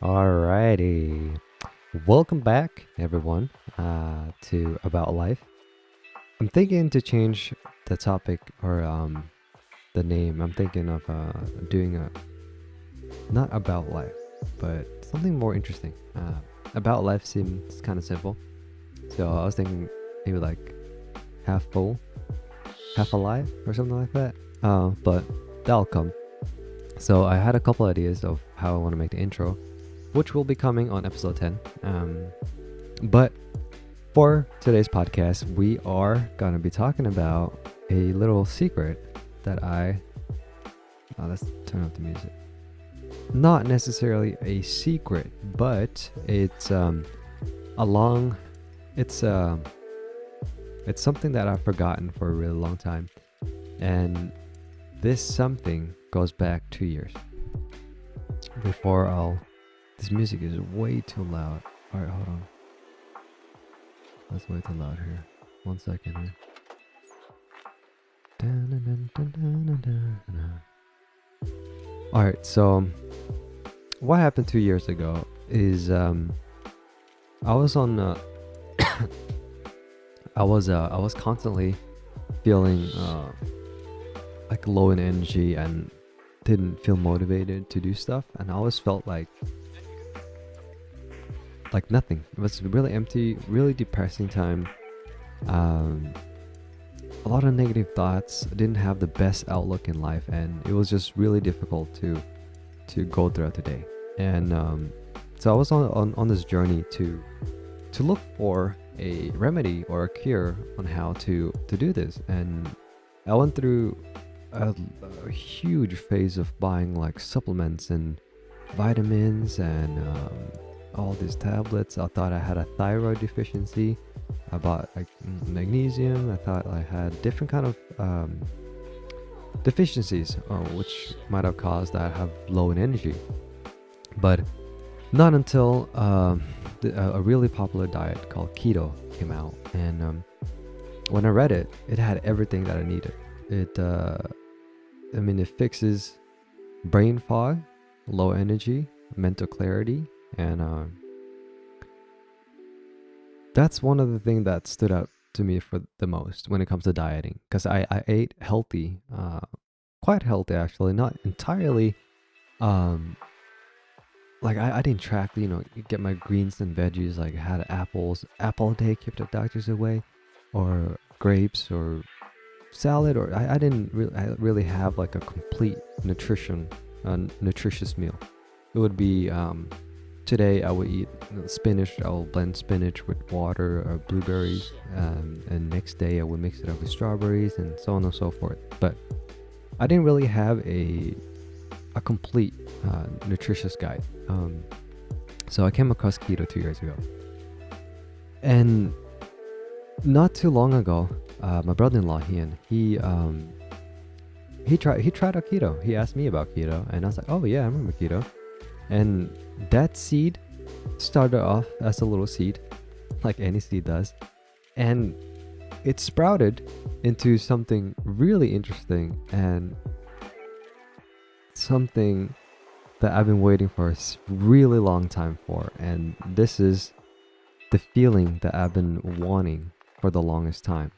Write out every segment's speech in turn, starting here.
Alrighty. Welcome back, everyone, to About Life. I'm thinking to change the topic or the name. I'm thinking of doing a not about life, but something more interesting. About life seems kind of simple, so I was thinking maybe like half full, half alive, or something like that. But that'll come. So I had a couple ideas of how I want to make the intro, which will be coming on episode 10. But for today's podcast, we are going to be talking about a little secret that let's turn up the music. Not necessarily a secret, but a long. It's it's something that I've forgotten for a really long time, and this something goes back 2 years. Before I'll, this music is way too loud. All right, hold on. That's way too loud here. 1 second here. All right, so what happened 2 years ago is I was on I was constantly feeling like low in energy and didn't feel motivated to do stuff, and I always felt like nothing. It was really empty, really depressing time. A lot of negative thoughts. I didn't have the best outlook in life, and it was just really difficult to go throughout the day. And so I was on this journey to look for a remedy or a cure on how to do this. And I went through a huge phase of buying like supplements and vitamins and all these tablets. I thought I had a thyroid deficiency. I bought like magnesium. I thought I had different kind of deficiencies, which might have caused that I have low in energy. But not until a really popular diet called keto came out, and when I read it, it had everything that I needed. It fixes brain fog, low energy, mental clarity, and that's one of the things that stood out to me for the most when it comes to dieting, because I ate healthy, quite healthy actually, not entirely. Like I didn't track, get my greens and veggies. Like I had apple a day kept the doctors away, or grapes, or salad, or I didn't really have like a complete nutritious meal. It would be today I would eat spinach. I will blend spinach with water or blueberries, and next day I would mix it up with strawberries and so on and so forth. But I didn't really have a complete nutritious guide. So I came across keto 2 years ago, and not too long ago, my brother-in-law he tried out keto. He asked me about keto, and I was like, oh yeah, I remember keto. And that seed started off as a little seed, like any seed does, and it sprouted into something really interesting and something that I've been waiting for a really long time for. And this is the feeling that I've been wanting for the longest time,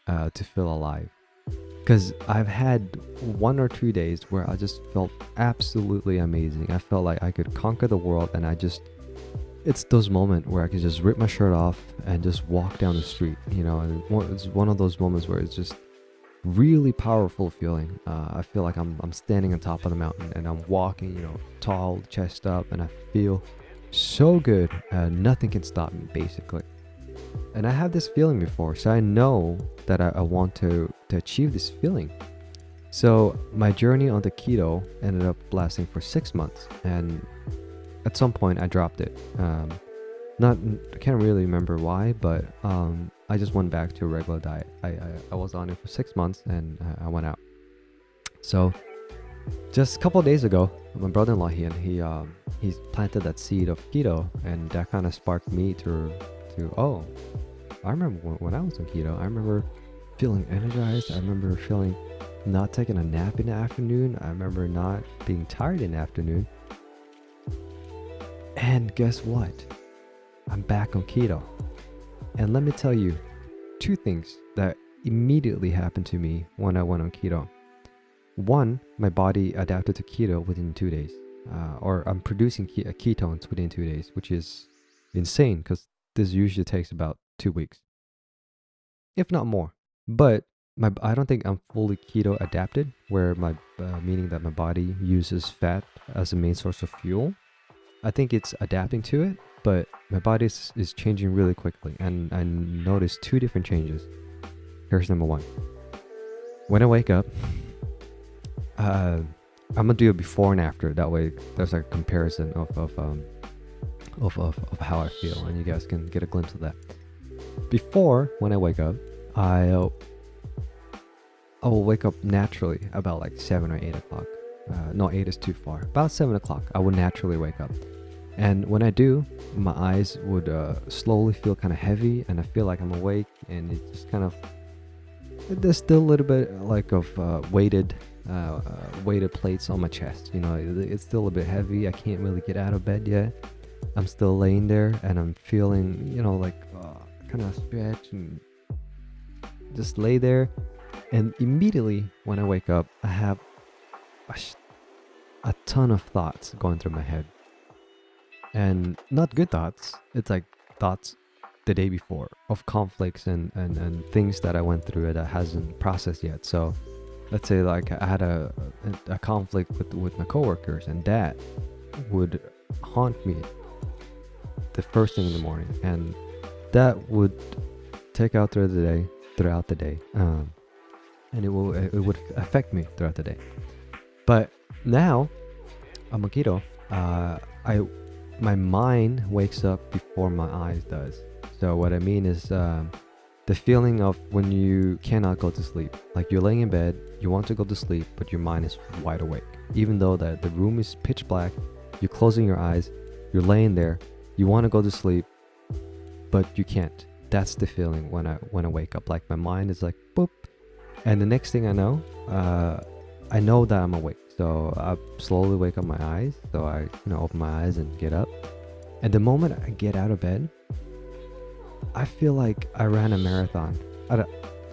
to feel alive. Because I've had 1 or 2 days where I just felt absolutely amazing. I felt like I could conquer the world, and it's those moments where I could just rip my shirt off and just walk down the street, and it's one of those moments where it's just really powerful feeling. I feel like I'm standing on top of the mountain, and I'm walking, tall, chest up, and I feel so good. Nothing can stop me, basically. And I had this feeling before, so I know that I want to achieve this feeling. So my journey on the keto ended up lasting for 6 months, and at some point I dropped it. I can't really remember why, but I just went back to a regular diet. I was on it for 6 months, and I went out. So just a couple of days ago, my brother-in-law he planted that seed of keto, and that kind of sparked me to I remember when I was on keto. I remember feeling energized. I remember feeling not taking a nap in the afternoon. I remember not being tired in the afternoon. And guess what? I'm back on keto. And let me tell you two things that immediately happened to me when I went on keto. One, my body adapted to keto within 2 days, or I'm producing ketones within 2 days, which is insane because this usually takes about 2 weeks, if not more. But I don't think I'm fully keto adapted, where meaning that my body uses fat as a main source of fuel. I think it's adapting to it, but my body is changing really quickly, and I noticed two different changes. Here's number one. When I wake up, I'm gonna do a before and after. That way, there's a comparison of how I feel, and you guys can get a glimpse of that. Before, when I wake up, I will wake up naturally about like 7 or 8 o'clock. No, 8 is too far. About 7 o'clock, I would naturally wake up. And when I do, my eyes would slowly feel kind of heavy, and I feel like I'm awake, and it's just kind of, there's still a little bit like of weighted plates on my chest. You know, it's still a bit heavy. I can't really get out of bed yet. I'm still laying there, and I'm feeling, you know, like kind of stretch and just lay there. And immediately when I wake up, I have a ton of thoughts going through my head. And not good thoughts. It's like thoughts the day before of conflicts and things that I went through that hasn't processed yet. So let's say like I had a conflict with my coworkers, and that would haunt me the first thing in the morning, and that would take out throughout the day, and it would affect me throughout the day. But now I'm on keto. My mind wakes up before my eyes does. So what I mean is the feeling of when you cannot go to sleep. Like you're laying in bed, you want to go to sleep, but your mind is wide awake. Even though the room is pitch black, you're closing your eyes, you're laying there, you want to go to sleep, but you can't. That's the feeling when I wake up. Like my mind is like boop, and the next thing I know that I'm awake. So I slowly wake up my eyes. So I open my eyes and get up. And the moment I get out of bed, I feel like I ran a marathon. I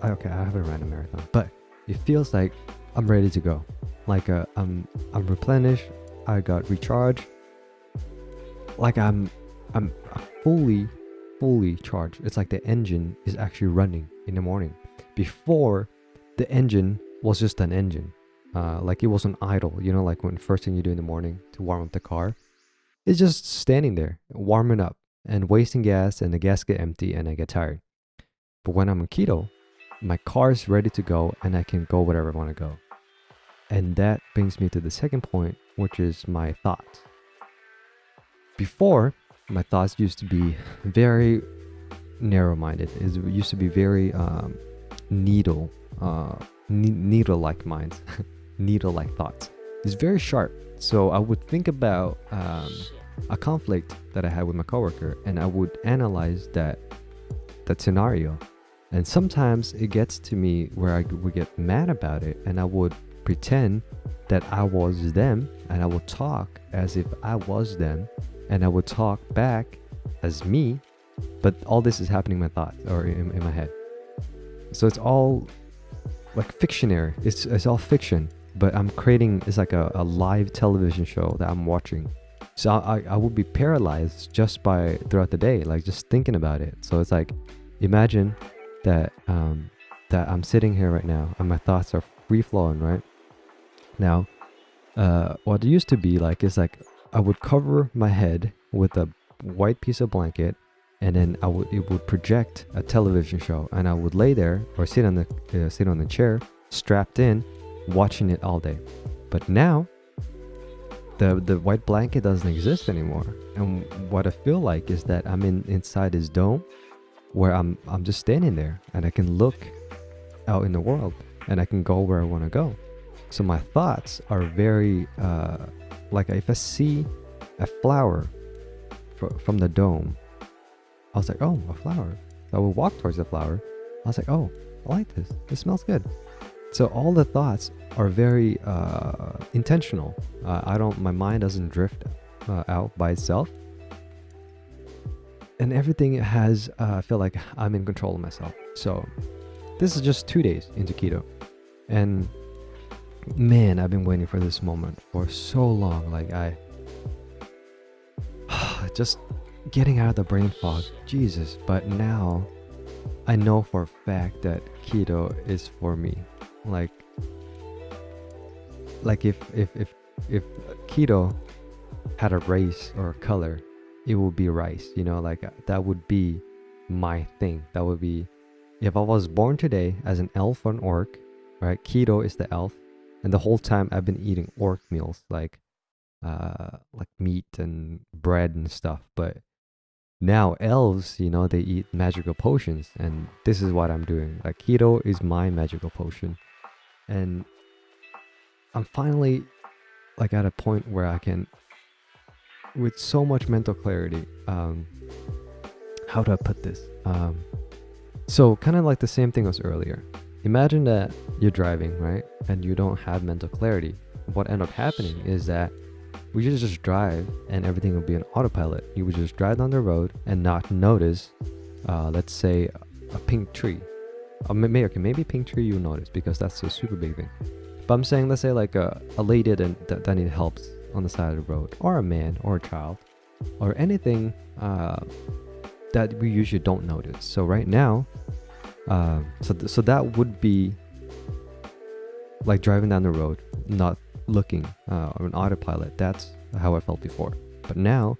haven't ran a marathon, but it feels like I'm ready to go. Like I'm replenished. I got recharged. Like I'm fully charged. It's like the engine is actually running in the morning. Before, the engine was just an engine. Like it wasn't idle, like when first thing you do in the morning to warm up the car, it's just standing there warming up and wasting gas, and the gas get empty and I get tired. But when I'm on keto, my car is ready to go and I can go wherever I want to go. And that brings me to the second point, which is my thoughts. Before, my thoughts used to be very narrow-minded. It used to be very needle-like minds, needle-like thoughts. It's very sharp. So I would think about a conflict that I had with my coworker, and I would analyze that scenario. And sometimes it gets to me where I would get mad about it, and I would pretend that I was them, and I would talk as if I was them, and I would talk back as me. But all this is happening in my thoughts or in my head. So it's all like fictionary. It's all fiction, but I'm creating, it's like a live television show that I'm watching. So I would be paralyzed just by throughout the day, like just thinking about it. So it's like, imagine that I'm sitting here right now and my thoughts are free flowing right now. What it used to be like is like I would cover my head with a white piece of blanket, and then it would project a television show, and I would lay there or sit on the chair strapped in, watching it all day. But now the white blanket doesn't exist anymore, and what I feel like is that I'm inside this dome where I'm just standing there, and I can look out in the world, and I can go where I want to go. So my thoughts are very like if I see a flower from the dome, I was like, oh, a flower. So I would walk towards the flower. I was like, oh, I like this. It smells good. So all the thoughts are very intentional. My mind doesn't drift out by itself. and everything has I feel like I'm in control of myself. So this is just 2 days into keto, and man, I've been waiting for this moment for so long. Like I just getting out of the brain fog, Jesus. But now I know for a fact that keto is for me. Like if keto had a race or a color, it would be rice. Like that would be my thing. That would be, if I was born today as an elf or an orc, right? Keto is the elf, and the whole time I've been eating orc meals like meat and bread and stuff. But now elves, they eat magical potions, and this is what I'm doing. Like keto is my magical potion, and I'm finally like at a point where I can, with so much mental clarity, how do I put this? So kind of like the same thing as earlier. Imagine that you're driving, right? And you don't have mental clarity. What ended up happening is that we should just drive and everything will be an autopilot. You would just drive down the road and not notice, let's say, a pink tree. Maybe pink tree you'll notice because that's a super big thing. But I'm saying, let's say like a lady that needs help on the side of the road, or a man or a child, or anything that we usually don't notice. So right now, so that would be like driving down the road, not looking on an autopilot. That's how I felt before. But now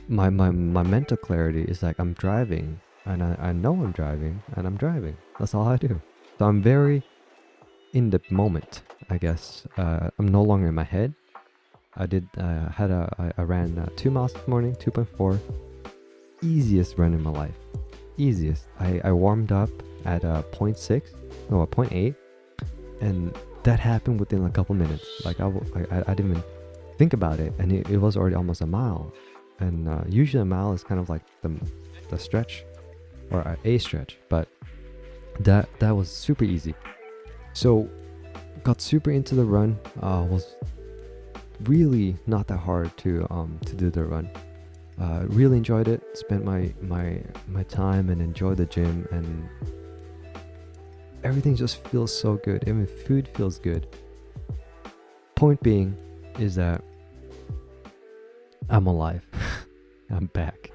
my mental clarity is like I'm driving, and I know I'm driving, and I'm driving. That's all I do. So I'm very in the moment, I guess. I'm no longer in my head. I ran 2 miles this morning, 2.4. Easiest run in my life. Easiest. I warmed up at 0.8, and that happened within a couple minutes. Like I didn't even think about it, and it was already almost a mile. And usually a mile is kind of like the stretch, or a stretch, but that was super easy. So got super into the run. Was really not that hard to do the run. Really enjoyed it. Spent my time and enjoyed the gym, and everything just feels so good. Even food feels good. Point being is that I'm alive. I'm back.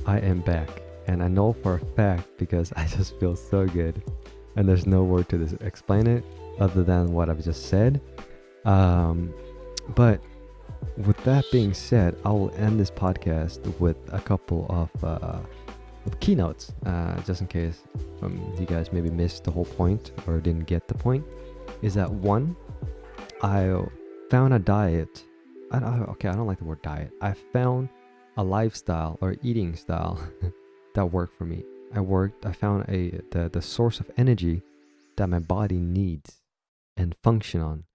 I am back, and I know for a fact because I just feel so good, and there's no word to explain it other than what I've just said. But with that being said, I will end this podcast with a couple of keynotes, just in case you guys maybe missed the whole point or didn't get the point. Is that one, I found a diet. I don't like the word diet. I found a lifestyle or eating style that worked for me. I found the source of energy that my body needs and function on.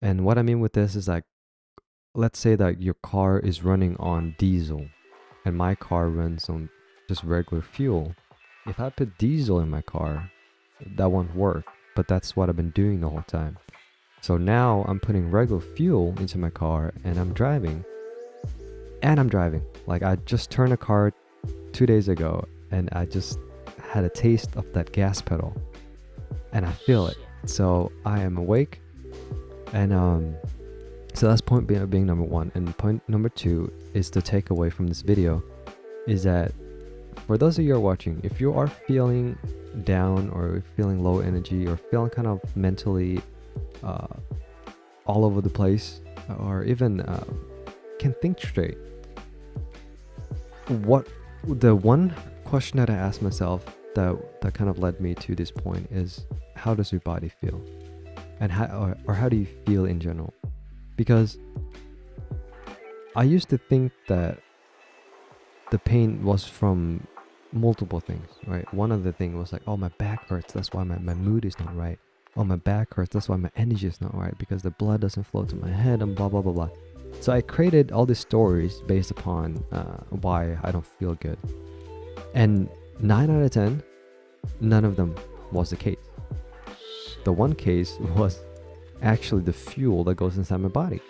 And what I mean with this is like, let's say that your car is running on diesel and my car runs on just regular fuel. If I put diesel in my car, that won't work, but that's what I've been doing the whole time. So now I'm putting regular fuel into my car, and I'm driving. Like I just turned a car 2 days ago, and I just had a taste of that gas pedal, and I feel it. So I am awake, and so that's point being number one. And point number two is the takeaway from this video is that for those of you who are watching, if you are feeling down or feeling low energy or feeling kind of mentally all over the place, or even can think straight, what the one question that I asked myself that kind of led me to this point is, how does your body feel, and how do you feel in general? Because I used to think that the pain was from multiple things, right? One of the things was like, oh, my back hurts, that's why my mood is not right. Oh, my back hurts, that's why my energy is not right, because the blood doesn't flow to my head, and blah blah blah blah. So I created all these stories based upon why I don't feel good, and 9 out of 10, none of them was the case. The one case was actually the fuel that goes inside my body.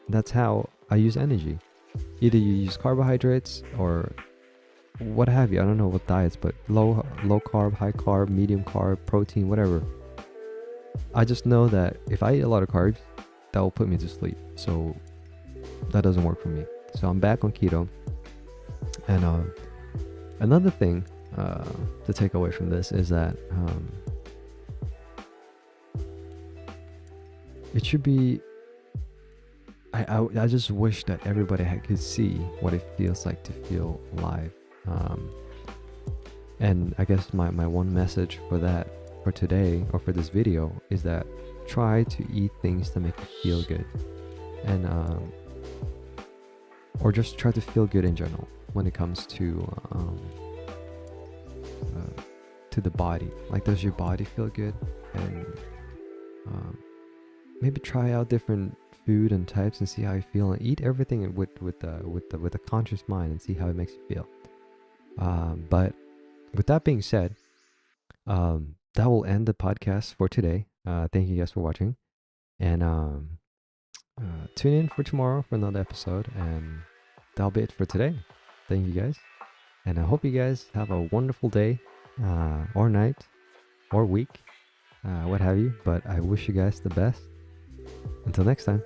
That's how I use energy. Either you use carbohydrates or what have you. I don't know what diets, but low carb, high carb, medium carb, protein, whatever. I just know that if I eat a lot of carbs, that will put me to sleep. So that doesn't work for me. So I'm back on keto. And another thing to take away from this is that it should be. I just wish that everybody could see what it feels like to feel alive. And I guess my one message for today or for this video is that try to eat things that make you feel good, and or just try to feel good in general when it comes to the body. Like, does your body feel good? And maybe try out different food and types and see how you feel, and eat everything with a conscious mind and see how it makes you feel. But with that being said, that will end the podcast for today. Thank you guys for watching, and tune in for tomorrow for another episode, and that'll be it for today. Thank you guys, and I hope you guys have a wonderful day, or night, or week, what have you. But I wish you guys the best. Until next time.